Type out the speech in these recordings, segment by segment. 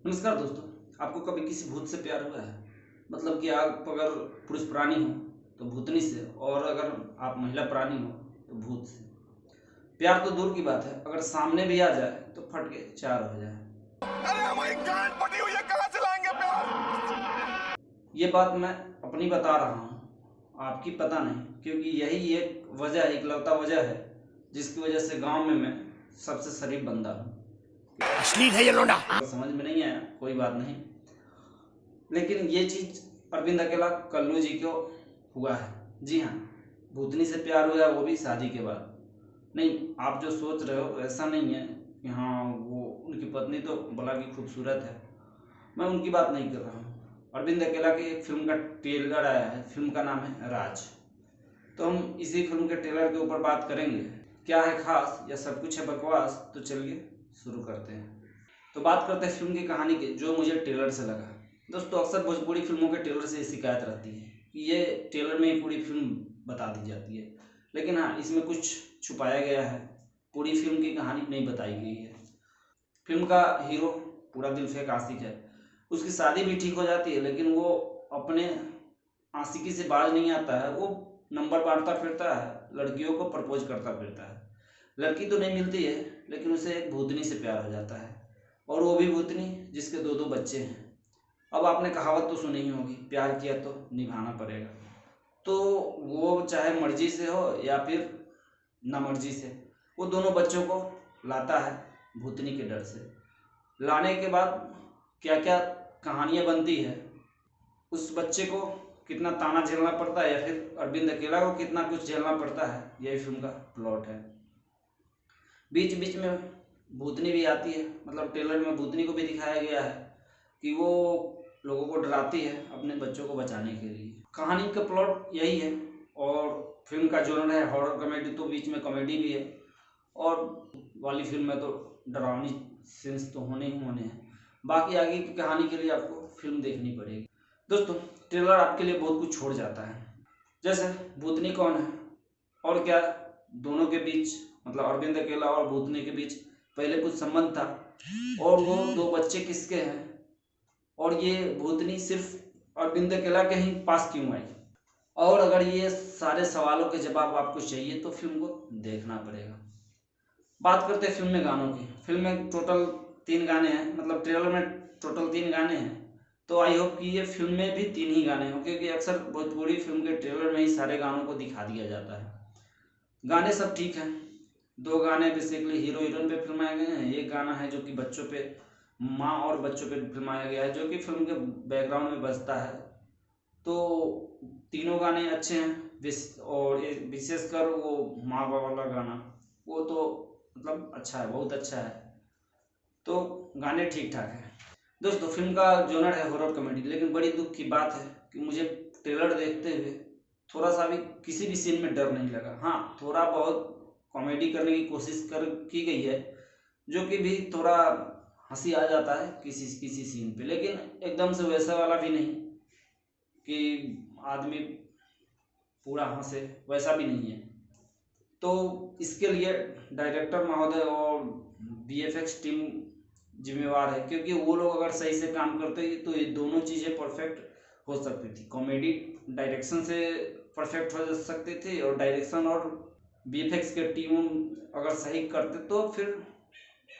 नमस्कार दोस्तों, आपको कभी किसी भूत से प्यार हुआ है? मतलब कि आप अगर पुरुष प्राणी हो तो भूतनी से, और अगर आप महिला प्राणी हो तो भूत से। प्यार तो दूर की बात है, अगर सामने भी आ जाए तो फट के चार हो जाए। अरे हमारी गांड फटी हुई है, कहाँ से लाएंगे प्यार। ये बात मैं अपनी बता रहा हूँ, आपकी पता नहीं, क्योंकि यही एक वजह है, इकलौता वजह है जिसकी वजह से गांव में मैं सबसे शरीफ बंदा हूँ। अश्लील है ये लोंडा। समझ में नहीं आया, कोई बात नहीं, लेकिन ये चीज अरविंद अकेला कल्लू जी को हुआ है। जी हाँ, भूतनी से प्यार हुआ है, वो भी शादी के बाद। नहीं, आप जो सोच रहे हो ऐसा नहीं है कि हाँ वो उनकी पत्नी तो भला की खूबसूरत है, मैं उनकी बात नहीं कर रहा हूँ। अरविंद अकेला की एक फिल्म का ट्रेलर आया है, फिल्म का नाम है राज। तो हम इसी फिल्म के ट्रेलर के ऊपर बात करेंगे। क्या है खास या सब कुछ है बकवास, तो चलिए शुरू करते हैं। तो बात करते हैं फिल्म की कहानी की, जो मुझे ट्रेलर से लगा। दोस्तों, अक्सर भोजपुरी फिल्मों के ट्रेलर से शिकायत रहती है कि ये ट्रेलर में ही पूरी फिल्म बता दी जाती है, लेकिन हाँ, इसमें कुछ छुपाया गया है, पूरी फिल्म की कहानी नहीं बताई गई है। फिल्म का हीरो पूरा दिल फेंक आशिक है, उसकी शादी भी ठीक हो जाती है, लेकिन वो अपने आशिकी से बाज नहीं आता है। वो नंबर बांटता फिरता है, लड़कियों को प्रपोज करता फिरता है। लड़की तो नहीं मिलती है, लेकिन उसे एक भूतनी से प्यार हो जाता है, और वो भी भूतनी जिसके दो दो बच्चे हैं। अब आपने कहावत तो सुनी ही होगी, प्यार किया तो निभाना पड़ेगा। तो वो चाहे मर्जी से हो या फिर ना मर्जी से, वो दोनों बच्चों को लाता है भूतनी के डर से। लाने के बाद क्या क्या कहानियाँ बनती है, उस बच्चे को कितना ताना झेलना पड़ता है, या फिर अरविंद अकेला को कितना कुछ झेलना पड़ता है, यही फिल्म का प्लॉट है। बीच बीच में भूतनी भी आती है, मतलब ट्रेलर में भूतनी को भी दिखाया गया है कि वो लोगों को डराती है अपने बच्चों को बचाने के लिए। कहानी का प्लॉट यही है, और फिल्म का जोनर है हॉरर कॉमेडी, तो बीच में कॉमेडी भी है, और वाली फिल्म में तो डरावनी सीन्स तो होने ही होने हैं। बाकी आगे की कहानी के लिए आपको फिल्म देखनी पड़ेगी। दोस्तों, ट्रेलर आपके लिए बहुत कुछ छोड़ जाता है, जैसे भूतनी कौन है और क्या दोनों के बीच, मतलब अरविंद अकेला और भूतनी के बीच पहले कुछ संबंध था, और वो दो बच्चे किसके हैं, और ये भूतनी सिर्फ अरविंद अकेला के ही पास क्यों आई। और अगर ये सारे सवालों के जवाब आपको चाहिए तो फिल्म को देखना पड़ेगा। बात करते हैं फिल्म में गानों की। फिल्म में टोटल 3 गाने हैं, मतलब ट्रेलर में टोटल 3 गाने हैं, तो आई होप कि ये फिल्म में भी 3 ही गाने हों, क्योंकि अक्सर भोजपुरी फिल्म के ट्रेलर में ही सारे गानों को दिखा दिया जाता है। गाने सब ठीक हैं, 2 गाने बेसिकली हीरो हीरोइन पे फिल्माए गए हैं। एक गाना है जो कि बच्चों पे, माँ और बच्चों पे फिल्माया गया है, जो कि फिल्म के बैकग्राउंड में बजता है। तो तीनों गाने अच्छे हैं, और विशेषकर वो माँ बाप वाला गाना, वो तो मतलब अच्छा है, बहुत अच्छा है। तो गाने ठीक ठाक हैं। दोस्तों, फिल्म का जोनर है हॉरर कॉमेडी, लेकिन बड़ी दुख की बात है कि मुझे ट्रेलर देखते हुए थोड़ा सा भी किसी भी सीन में डर नहीं लगा। हाँ, थोड़ा बहुत कॉमेडी करने की कोशिश की गई है, जो कि भी थोड़ा हंसी आ जाता है किसी किसी सीन पे, लेकिन एकदम से वैसा वाला भी नहीं कि आदमी पूरा हंसे, वैसा भी नहीं है। तो इसके लिए डायरेक्टर महोदय और वीएफएक्स टीम जिम्मेवार है, क्योंकि वो लोग अगर सही से काम करते तो ये दोनों चीज़ें परफेक्ट हो सकती थी। कॉमेडी डायरेक्शन से परफेक्ट हो सकती थी, और डायरेक्शन और वीएफएक्स के टीम अगर सही करते तो फिर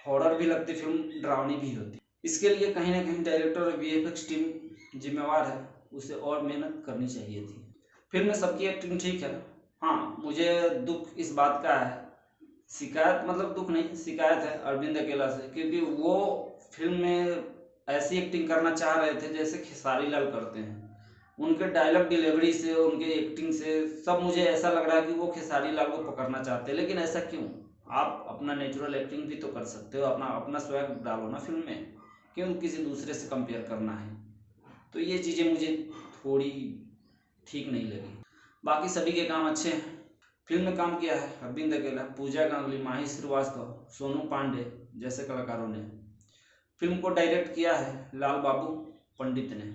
हॉरर भी लगती, फिल्म डरावनी भी होती। इसके लिए कहीं ना कहीं डायरेक्टर और वीएफएक्स टीम जिम्मेवार है, उसे और मेहनत करनी चाहिए थी। फिल्म में सबकी एक्टिंग ठीक है। हाँ, मुझे दुख इस बात का है, शिकायत मतलब दुख नहीं, शिकायत है अरविंद अकेला से, क्योंकि वो फिल्म में ऐसी एक्टिंग करना चाह रहे थे जैसे खेसारी लाल करते हैं। उनके डायलॉग डिलीवरी से, उनके एक्टिंग से सब मुझे ऐसा लग रहा है कि वो खेसारी लाल को पकड़ना चाहते हैं, लेकिन ऐसा क्यों? आप अपना नेचुरल एक्टिंग भी तो कर सकते हो, अपना अपना स्वैग डालो ना फिल्म में, क्यों किसी दूसरे से कंपेयर करना है? तो ये चीज़ें मुझे थोड़ी ठीक नहीं लगी। बाकी सभी के काम अच्छे हैं। फिल्म में काम किया है अरविंद अकेला, पूजा गांगुली, माही श्रीवास्तव, सोनू पांडे जैसे कलाकारों ने। फिल्म को डायरेक्ट किया है लाल बाबू पंडित ने,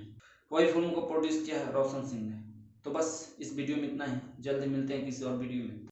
वही फिल्म को प्रोड्यूस किया है रोशन सिंह ने। तो बस इस वीडियो में इतना ही, जल्द मिलते हैं किसी और वीडियो में।